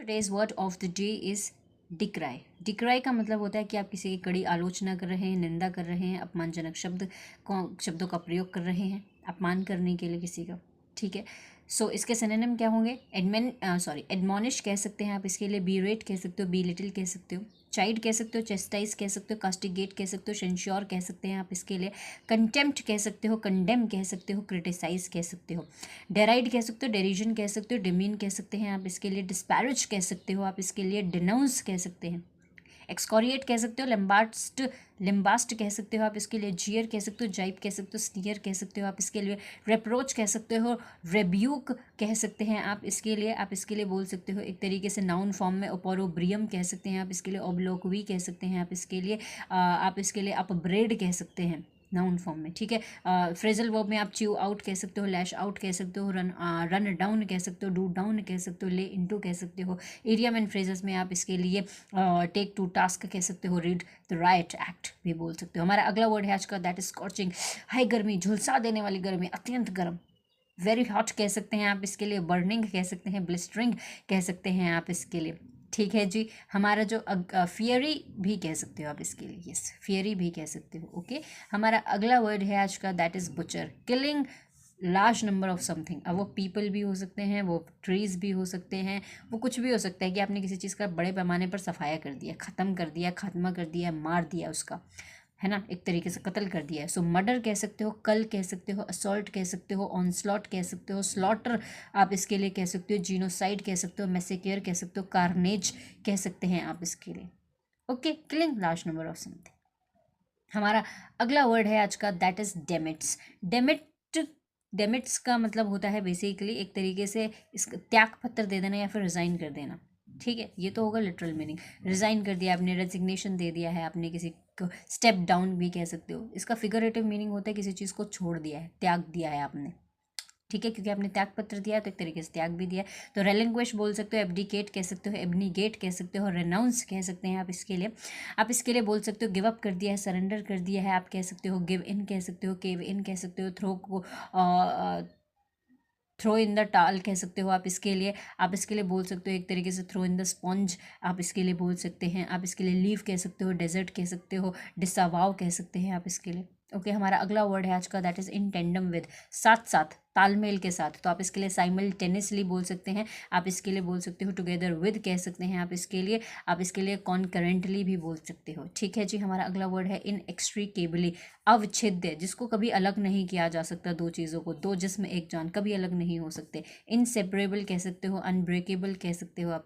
Today's word of the day is decry. Decry का मतलब होता है कि आप किसी की कड़ी आलोचना कर रहे हैं, निंदा कर रहे हैं, अपमानजनक शब्दों का प्रयोग कर रहे हैं अपमान करने के लिए किसी का। ठीक है, सो इसके सिनोनिम क्या होंगे? एडमोनिश कह सकते हैं आप इसके लिए, बीरेट कह सकते हो, बी लिटिल कह सकते हो, चाइड कह सकते हो, चेस्टाइज कह सकते हो, कास्टिगेट कह सकते हो, सेंश्योर कह सकते हैं आप इसके लिए, कंटेम्प्ट कह सकते हो, कंडेम कह सकते हो, क्रिटिसाइज कह सकते हो, डेराइड कह सकते हो, डेरिजन कह सकते हो, डिमीन कह सकते हैं आप इसके लिए, डिस्पैरेज कह सकते हो आप इसके लिए, डिनाउंस कह सकते हैं, एक्सकोरिएट कह सकते हो, लिम्बास्ट कह सकते हो आप इसके लिए, जियर कह सकते हो, जाइप कह सकते हो, स्नियर कह सकते हो आप इसके लिए, रेप्रोच कह सकते हो, रेब्यूक कह सकते हैं आप इसके लिए। आप इसके लिए बोल सकते हो एक तरीके से नाउन फॉर्म में ओपोरोब्रियम कह सकते हैं आप इसके लिए, ओब्लोक्वी कह सकते हैं आप इसके लिए, आप इसके लिए अपब्रेड कह सकते हैं नाउन फॉर्म में। ठीक है, फ्रेजल वर्ब में आप च्यू आउट कह सकते हो, लैश आउट कह सकते हो, रन डाउन कह सकते हो, डू डाउन कह सकते हो, ले इनटू कह सकते हो। इडियम एंड फ्रेजेस में आप इसके लिए टेक टू टास्क कह सकते हो, रीड द राइट एक्ट भी बोल सकते हो। हमारा अगला वर्ड है आज का, दैट इज स्कॉचिंग। हाई गर्मी, झुलसा देने वाली गर्मी, अत्यंत गर्म। वेरी हॉट कह सकते हैं आप इसके लिए, बर्निंग कह सकते हैं, ब्लिस्टरिंग कह सकते हैं आप इसके लिए। ठीक है जी, हमारा जो फियरी भी कह सकते हो आप इसके लिए, यस फियरी भी कह सकते हो। ओके, हमारा अगला वर्ड है आज का, that is butcher. Killing large number of something. अब वो पीपल भी हो सकते हैं, वो ट्रीज भी हो सकते हैं, वो कुछ भी हो सकता है कि आपने किसी चीज़ का बड़े पैमाने पर सफाया कर दिया, ख़त्म कर दिया, खात्मा कर दिया, मार दिया उसका, है ना, एक तरीके से कत्ल कर दिया है। सो मर्डर कह सकते हो, कल कह सकते हो, असॉल्ट कह सकते हो, ऑनस्लॉट कह सकते हो, स्लॉटर आप इसके लिए कह सकते हो, जीनोसाइड कह सकते हो, मैसेकेयर कह सकते हो, कार्नेज कह सकते हैं आप इसके लिए। Okay, killing large number of something. हमारा अगला वर्ड है आज का, दैट इज डेमिट्स। डेमिट्स का मतलब होता है बेसिकली एक तरीके से इसका त्याग पत्र दे देना या फिर रिज़ाइन कर देना। ठीक है, ये तो होगा लिटरल मीनिंग। रिज़ाइन कर दिया आपने, रेजिग्नेशन दे दिया है आपने, किसी को स्टेप डाउन भी कह सकते हो। इसका फिगरेटिव मीनिंग होता है किसी चीज़ को छोड़ दिया है, त्याग दिया है आपने। ठीक है, क्योंकि आपने त्याग पत्र दिया है तो एक तरीके से त्याग भी दिया है। तो रेलिंक्विश बोल सकते हो, एब्डिकेट कह सकते हो, एब्निगेट कह सकते हो, रेनाउंस कह सकते हैं आप इसके लिए। आप इसके लिए बोल सकते हो गिव अप कर दिया है, सरेंडर कर दिया है आप कह सकते हो, गिव इन कह सकते हो, केव इन कह सकते हो, थ्रो इन द टाल कह सकते हो आप इसके लिए। आप इसके लिए बोल सकते हो एक तरीके से थ्रो इन द स्पॉन्ज आप इसके लिए बोल सकते हैं। आप इसके लिए लीव कह सकते हो, डेजर्ट कह सकते हो, डिसावाव कह सकते हैं आप इसके लिए। ओके, हमारा अगला वर्ड है आज का, that is in tandem with, साथ साथ, तालमेल के साथ। तो आप इसके लिए साइमल्टेनियसली बोल सकते हैं, आप इसके लिए बोल सकते हो टुगेदर विद कह सकते हैं आप इसके लिए, आप इसके लिए कॉन्करेंटली भी बोल सकते हो। ठीक है जी, हमारा अगला वर्ड है इनएक्सट्रिकेबली, अवच्छेद्य, जिसको कभी अलग नहीं किया जा सकता, दो चीज़ों को, दो जिस्म एक जान कभी अलग नहीं हो सकते। इनसेपरेबल कह सकते हो, अनब्रेकेबल कह सकते हो आप